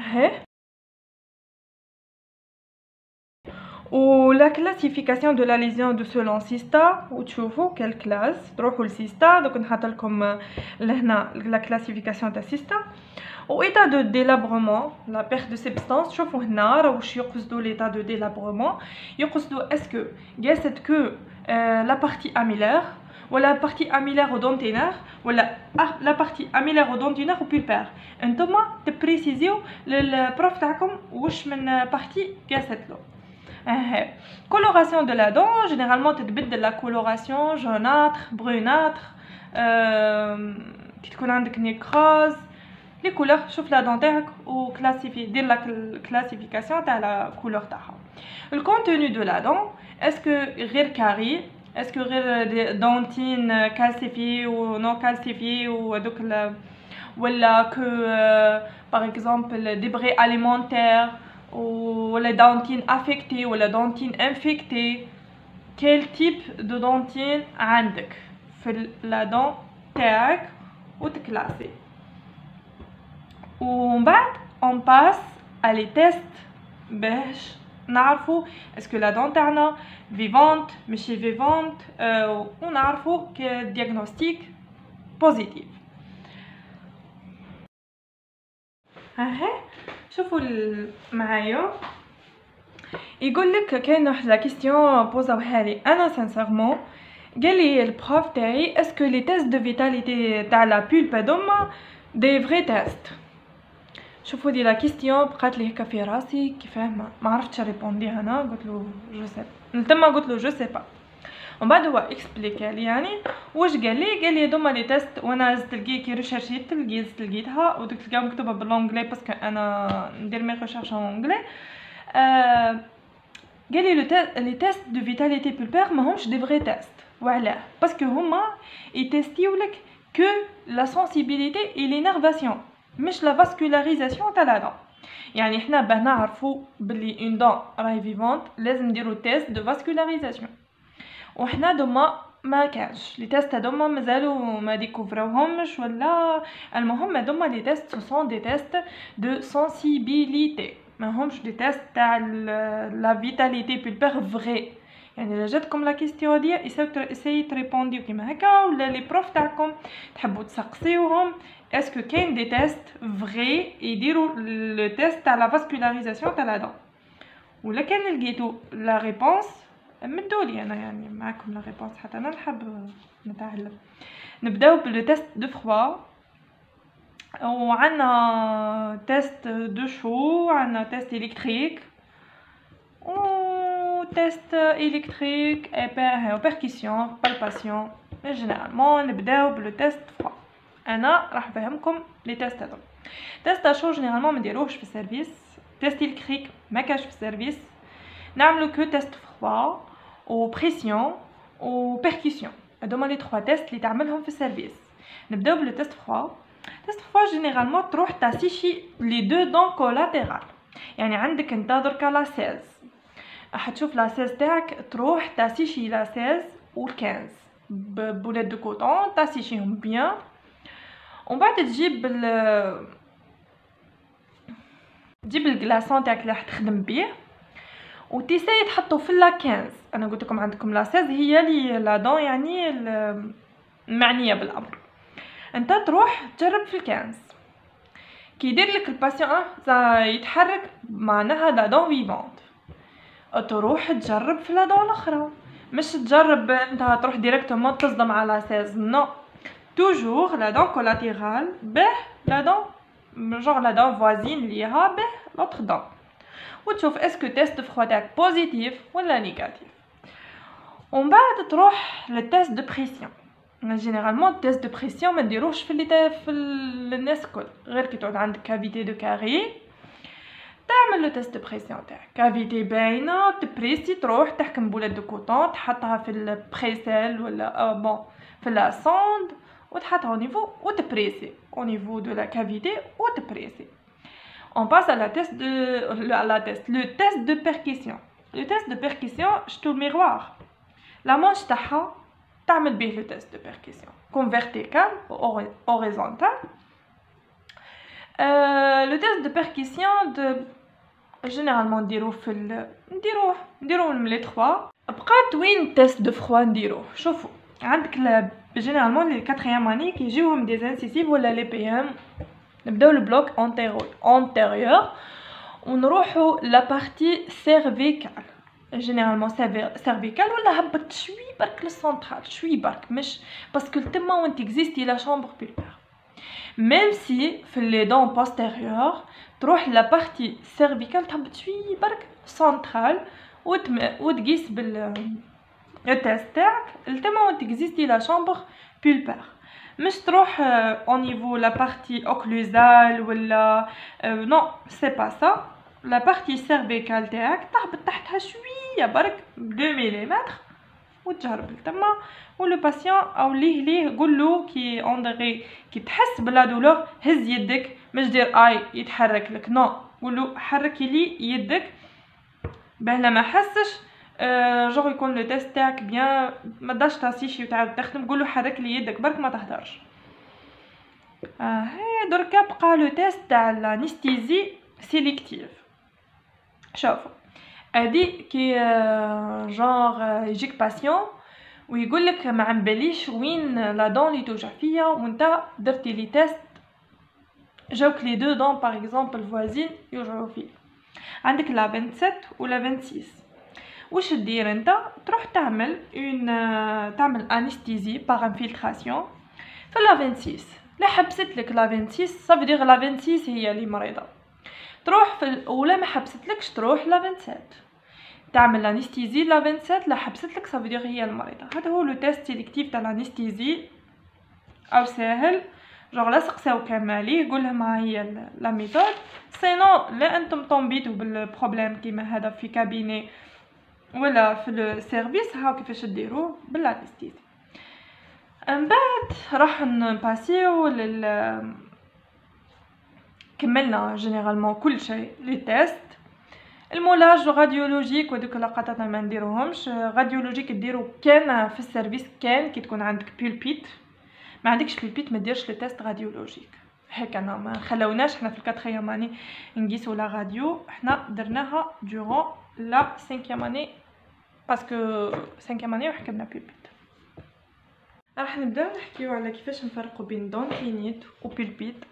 اهي. Ou la classification de la lésion de selon SISTA وتشوفوا quelle classe تروحوا لسيستا. donc نحط لكم لهنا la classification تاع سيستا. و état de délabrement la perte de substance شوفوا هنا راه واش يقصدوا l'état de délabrement. يقصدوا est-ce que قاست que la partie amylaire ولا la partie amylaire odontinaire ولا la partie amylaire odontinaire ou pulpaire. انتما تبريسيزيو للبروف تاعكم واش من بارتي قاست له. Coloration de la dent, généralement تتبدل la coloration jaunâtre, brunâtre, كي تكون عندك nécrose, les couleurs شوف la dent تاعك و دير la classification تاع la couleur تاعها. Le contenu de la dent, est-ce que غير carré, est-ce que غير dentine calcifiée ou non calcifiée ou دوك ولا que par exemple débris alimentaires ou les dentines affectées ou la dentine infectée. Quel type de dentine عندك في la dent تاعك وتكلاسي. ومن بعد on passe à les tests باش نعرفوا est-ce que la dent تاعنا vivante ماشي vivante ونعرفوا que diagnostic positif. اهي شوفوا معايا يقول لك كاين واحد لا كيستيون بوزاوها لي انا سانسيرمون. قال لي البروف تاعي اسكو لي تيست دو فيتاليتي تاع لا بولبا دوما دي فري تيست. شوفوا دي لا كيستيون بقات لي هكا في راسي كيفاه ما عرفتش ريبوندي. انا قلت له جو سي نتما قلت له جو سي با. ومن بعد هو اكسبليكا لي يعني واش قال لي دوما لي تيست. وانا زدت لقيت كي ريشيرشيت لقيتها ودوك تلقاهم مكتوبه بالانجلي باسكو انا ندير مي ريشيرش ان انجلي. قال لي لي تيست دو فيتاليتي بولبير ماهمش دي فري تيست. وعلاه؟ باسكو هما يتيستيو لك كو لا سنسيبيليتي اي لينيرفاسيون مش لا فاسكولاريزاسيون تاع لا دون. يعني حنا باه نعرفوا بلي اون دون راهي فيفونت لازم نديرو تيست دو فاسكولاريزاسيون. وحنا دوما ما كانش لي تيست هذوما مازالوا ما ديكوفروهمش ولا. المهم هذوما لي تيست سون دي تيست دو سنسيبيليتي ماهمش دي تيست تاع لا فيتاليتي بولبير فري. يعني الا جاتكم لا كيستيون دي اساي تريبونديو كيما هكا ولا لي بروف تاعكم تحبوا تسقسيوهم اسكو كاين دي تيست فري يديروا لو تيست تاع لا فاسكولاريزاسيون تاع لا دون. ولا كان لقيتو لا ريبونس مدولي انا يعني معكم لا ريبونس حتى انا نحب نتعلم. نبداو بلو تيست دو فروا وعندنا تيست دو شو عندنا تيست الكتريك و تيست الكتريك اي بيركيسيون بالباسيون. جينيرالمون نبداو بلو تيست فروا. انا راح نفهمكم لي تيست هذو. تيست شو جينيرالمون ما نديروهش في السيرفيس. تيست الكتريك ما كاش في السيرفيس. نعملو كو تيست فروا و بريسيون و بيركيسيون. هادوما لي 3 تيست اللي تعملهم في السيرفيس. نبداو بلو تيست فروا. تيست فروا جينيرالمون تروح تاسيشي لي دو دون كولاتيرال. يعني عندك انت دركا لا 16 حتشوف لا 16 تاعك تروح تاسيشي لا 16 و 15 ببولات دو كوطون تاسيشيهم بيان. ومن بعد تجيب الكلاصون تاعك اللي راح تخدم بيه وتيساي تحطو في لا 15. انا قلت لكم عندكم لا 16 هي لي لا دون يعني المعنيه بالامر. انت تروح تجرب في ال 15 كي يدير لك الباسيون يتحرك معناها لا دون فيفونت. تروح تجرب في لا دون الاخرى مش تجرب انت تروح ديريكتومون تصدم على 16 نو. توجور لا دون كولاتيرال به لا دون جونغ لا دون فوازين ليها به لوتر دون وتشوف اسكو تيست فروا تاعك بوزيتيف ولا نيجاتيف. ومن بعد تروح للتيست دو بريسيون. جينيرالمون تيست دو بريسيون ما نديروش في الناس الكل غير كي تعود عندك كافيتي دو كاري تعمل لو تيست دو بريسيون تاعك. كافيتي باينه تبريسي تروح تحكم بولات دو كوطون تحطها في البريسيل ولا بون في لا سوند وتحطها au niveau وتبريسي au niveau de la cavité وتبريسي. On passe à le test de percussion. Le test de percussion شتو الميغوار لا مانش تاعها تعمل به لو تيست دو percussion comme vertical ou horizontal. لو تيست دو بيركيسيون دو جينيرالمون نديروه من لي 3. بقات وين تيست دو فروا نديروه. شوفوا عندك جينيرالمون لي 4 اني كيجيوهم دي انسيسيف ولا لي بي ام. نبداو البلوك انتيريور ونروحوا لا بارتي سيرفيكال. جينيرالمون سيرفيكال ولا هبط شوي برك للسنترال شوي برك، مش باسكو تما وين تيكزيستي لا شامبر بيلبير. ميم سي في لي دون بوستيريور تروح لا بارتي سيرفيكال تهبط شوي برك سنترال وتقيس التيست تاعك تما وين تيكزيستي لا شامبر بيلبير، مش تروح او نيفو لا بارتي اوكلوزال ولا نو سي با سا. لا بارتي سيرفيكال تاعك تهبط تحتها شويه برك 2 ملم وتجرب تما. ولو باسيون او ليه قولو كي اندغي كي تحس بلا دولور هز يدك، مش دير اي يتحرك لك، نو قولو حركي لي يدك باه ما حسش جوغ يكون لو تيست تاعك بيان ما داش تاسيشي وتعاود تخدم. قولو حرك لي يدك برك ما تهدرش. هي دركا بقى لو تيست تاع الانستيزي سيليكتيف. شوفوا ادي كي جونغ يجيك باسيون ويقولك ما عمباليش وين لا دون اللي توجع فيا وانت درتي لي تيست جاوك لي دو دون باغ اكزومبل فوازين يوجعوا فيه. عندك لا 27 ولا 26. واش دير انت؟ تروح تعمل تعمل انستيزي باغ انفلتراسيون في لا 26. لا حبست لك لا 26 صافي دير لا 26 هي اللي مريضه. تروح ولا ما حبستلكش تروح لا 27 تعمل الانستيزي لا 27. لا حبستلك صافي دير هي المريضه. هذا هو لو تيست سيليكتيف تاع الانستيزي. او ساهل جوغ لا سقساو كماليه قولهم ها هي لا ميثود. سينو لا انتم طومبيتو بالبروبليم كيما هذا في كابيني ولا في السيرفيس هاو كيفاش ديروه بالانستيزي. من بعد راح نباسيو كملنا جينيرالمون كل شيء لي تيست. المولاج راديولوجيك ودوك لقطات ما نديروهمش. راديولوجيك ديرو كان في السيرفيس كان كي تكون عندك بيلبيت. ما عندكش بيلبيت ما ديرش لو تيست راديولوجيك. هيك انا ما خلوناش حنا في الكاتريام اني نقيسوا لا راديو. حنا درناها دورون لا 5 اني باسكو 5 اني وحكمنا بيلبيت. راح نبداو نحكيو على كيفاش نفرقوا بين دونتينيت وبيلبيت.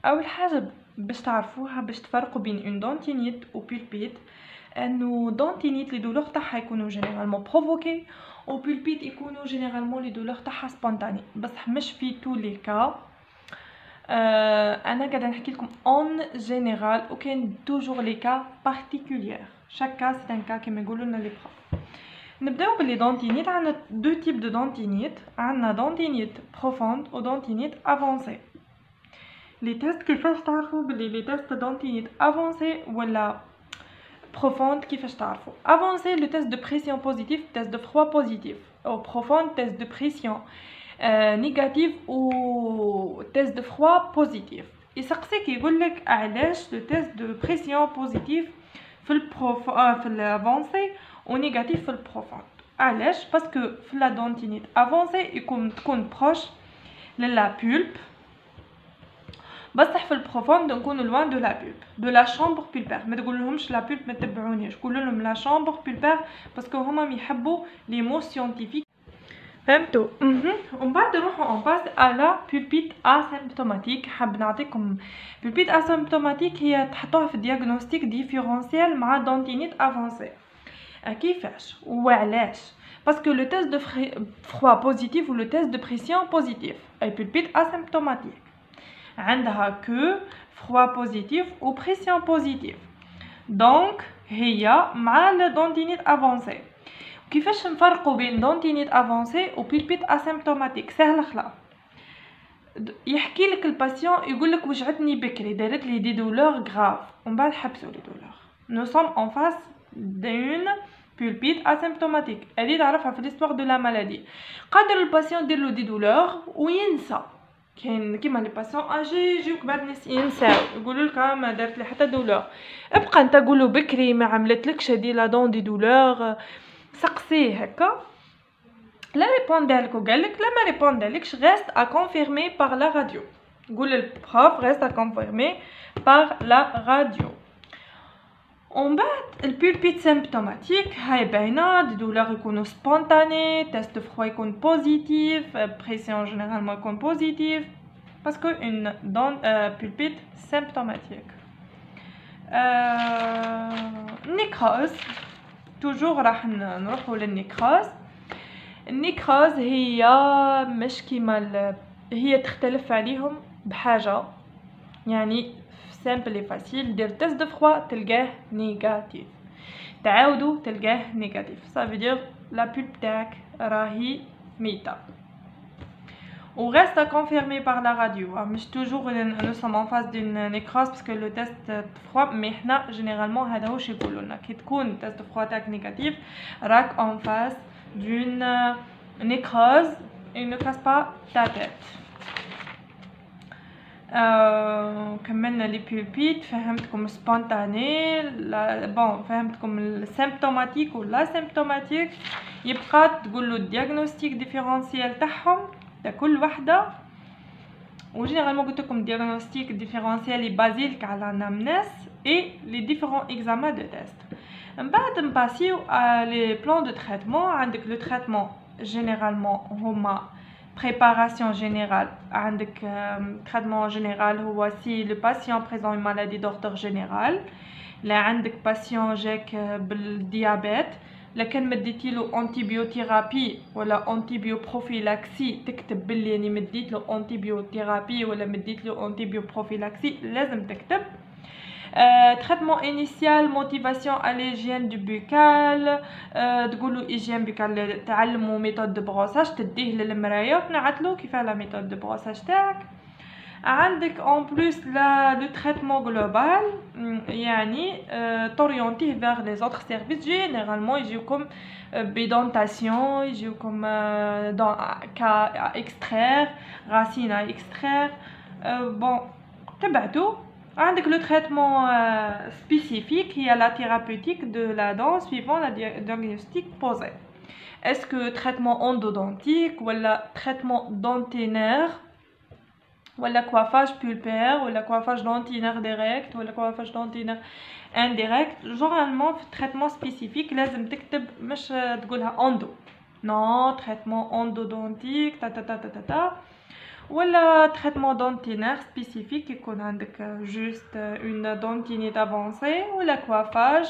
اول حاجه باش تعرفوها باش تفرقوا بين اون دونتينيت و بيلبيت انه دونتينيت لي دولور تاعها يكونوا جينيرالمون بروفوكي و بيلبيت يكونوا جينيرالمون لي دولور تاعها سبونتاني. بصح مش في تو لي كا. انا قاعده نحكي لكم اون جينيرال وكاين توجور لي كا بارتيكولير. شاك كا سي ان كا كيما يقولوا لنا لي بروف. نبداو بلي دونتينيت. عندنا دو تيب دو دونتينيت. عندنا دونتينيت بروفوند و دونتينيت افونسي. لي تيست كيفاش تعرفوا بلي لي تيست دونتينيت افونسي ولا بروفوند؟ كيفاش تعرفوا؟ افونسي لو تيست دو بريسيون بوزيتيف تيست دو فروا بوزيتيف، او بروفوند تيست دو بريسيون نيجاتيف و تيست دو فروا بوزيتيف. يسقسيك يقولك علاش لو تيست دو بريسيون بوزيتيف في في الافونسي و نيجاتيف في البروفوند. علاش؟ باسكو في لا دونتينيت افونسي تكون بروش للا بولب، بصح في البروفوند نكونوا لوان دو لا بولب دو لا شامبر بولبير. ما تقولهمش لا بولب ما تتبعونيش، قولوا لهم لا شامبر بولبير باسكو هما يحبوا لي مو سيانتيفيك. فهمتوا؟ ومن بعد نروحوا اون باس على بولبيت اسيمبتوماتيك. حاب نعطيكم بولبيت اسيمبتوماتيك هي تحطوها في الدياغنوستيك ديفيرونسيال مع دونتينيت افونسي. كيفاش وعلاش؟ باسكو لو تيست دو فروا بوزيتيف و لو تيست دو بريسيون بوزيتيف اي بولبيت اسيمبتوماتيك عندها كو فروا بوزيتيف و بريسيون بوزيتيف. دونك هي مع لا دونتينيت افونسي. كيفاش نفرقوا بين دونتينيت افونسي و بولبيت اسيمبتوماتيك؟ سهله خلا. يحكي لك الباسيون يقول لك وجعتني بكري دارت لي دي دولور غراف ومن بعد حبسوا لي دولور. نو سوم اون فاس دون بولبيت اسيمبتوماتيك. هذه تعرفها في ليستوار دو لا مالادي. قادر الباسيون دير له دي دولور وينسى. كاين كيما لي باسيون اجي يجيوك بعد ناس ينساو يقولوا لك ما دارت لي حتى دولور. ابقى انت قولوا بكري ما عملتلكش هذه لا دون دي دولور. سقسيه هكا لا ريبوندالك وقالك لا ما ريبوندالكش غاست ا كونفيرمي بار لا راديو. قول البروف reste à confirmer par la radio. On بعد البولبيت symptomatique هاي باينة، دي دولار يكونوا سبونتاني، تيست فخوا يكون بوزيتيف، بريسيون جينيرالمون يكون بوزيتيف باسكو اون دون بولبيت symptomatique. النيكروز توجور راح نروحوا للنيكروز. النيكروز هي مش كيما هي تختلف عليهم بحاجه، يعني سامبل اي فاسيل دير تيست دو فخوا تلقاه نيجاتيف، تعاودوا تلقاه نيجاتيف، صافي دير لا بولب تاعك راهي ميته. ou reste à confirmer par la radio. مش toujours nous sommes en face d'une nécrose parce que le test froid، mais حنا généralement هذا هو شي يقولوا لنا كي تكون تيست فخوا تاعك نيجاتيف راك en face d'une nécrose et ne casse pas ta tête. كملنا لي بولبيت، فهمتكم سبونتاني بون، فهمتكم السيمبتوماتيك ولا سيمبتوماتيك. يبقى تقولوا الدياغنوستيك ديفيرونسيال تاعهم تاع كل وحده، وجينيرالمون قلت لكم الدياغنوستيك ديفيرونسيال يبازيلك على نامنس اي لي ديفيرون اكزامان دو تيست. من بعد نباسيو لي بلان دو تريتمون. عندك لو تريتمون جينيرالمون هما préparation générale. عندك traitement général هو si le patient présente une maladie d'ordre général. لا عندك patient جاك بالديابيت، لكن مديتيلو انتيبيوثيرابي ولا انتيبيوبروفيلاكسي تكتب باللي يعني مديتلو انتيبيوثيرابي ولا مديتلو انتيبيوبروفيلاكسي لازم تكتب. traitement initial motivation à l'hygiène du buccal. تقولوا hygiène buccal تعلموا méthode de brossage، تديه للمرايه وتنعتلو كيف لا méthode de brossage تاعك. عندك en plus le traitement global، يعني t'orienter vers les autres services. généralement يجيوكم بدونتاسيون، يجيوكم cas à extraire، racine à extraire. bon تبعتو. عندك le traitement spécifique هي la thérapeutique de la dent suivant la diagnostic posé. est-ce que traitement endodontique ولا traitement dentaire ولا coiffage pulpaire ولا coiffage dentaire direct ولا coiffage dentaire indirect. généralement في traitement spécifique لازم تكتب، مش تقولها اندو، non traitement endodontique ta ta ta ta ta ta. ولا traitement dentaire spécifique يكون عندك juste une dentinite avancée ولا coiffage.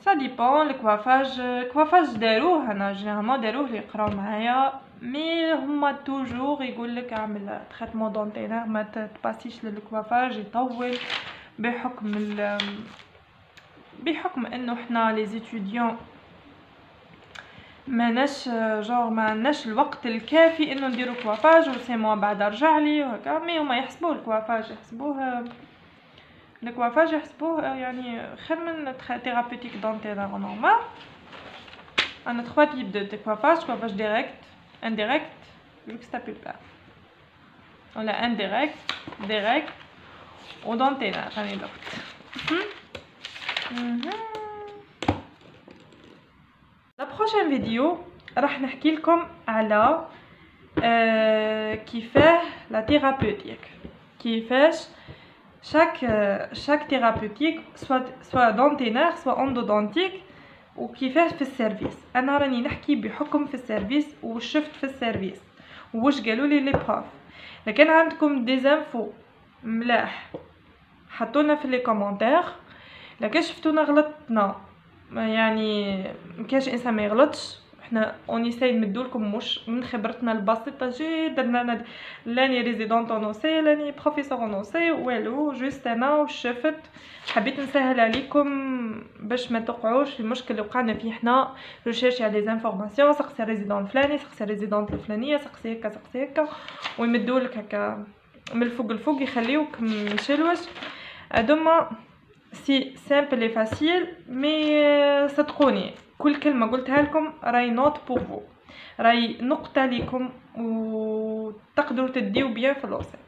ça dépend. le coiffage داروه انا généralement داروه اللي يقراو معايا، مي هما توجور يقولك اعمل traitement dentaire ما تباسيش للكوافاج يطول بحكم انه حنا لي زيتوديون ماناش الوقت الكافي انه نديرو كوافاج و6 موا بعد ارجع لي وهكا. مي هما يحسبوه الكوافاج يحسبوه يعني خير من thérapeutique dentaire نورمال. انا 3 types de coiffage direct, indirect, juxtapulpaire ولا indirect, direct و dentaire راني درت. لا بروشين فيديو راح نحكي لكم على كيفاه لا ثيرابوتيك، كيفاش chaque thérapeutique soit dentaire soit endodontique وكيفاه في السيرفيس. انا راني نحكي بحكم في السيرفيس وشفت في السيرفيس واش قالوا لي لي بروف. لكن عندكم دي زانفو ملاح حطونا في لي كومونتير، لكن شفتونا غلطنا يعني مكاش انسان ما يغلطش. احنا اونيساي نمدولكم مش من خبرتنا البسيطه جدا. لاني ريزيدونت اونوسي، لاني بروفيسور اونوسي، والو جوست انا وشفت حبيت نسهل عليكم باش ما تقعوش في المشكل اللي وقعنا فيه حنا. ريشيرش على لي زانفورماسيون، سقسي ريزيدون فلاني، سقسي ريزيدونت الفلانيه، سقسي هكا ويمدولك هكا من الفوق يخليوك مشلوش. هادوما سي سامبل اي فاسيل، مي صدقوني كل كلمه قلتها لكم راي نوت بور فو، راي نقطه ليكم وتقدروا تديو بيان في الوصف.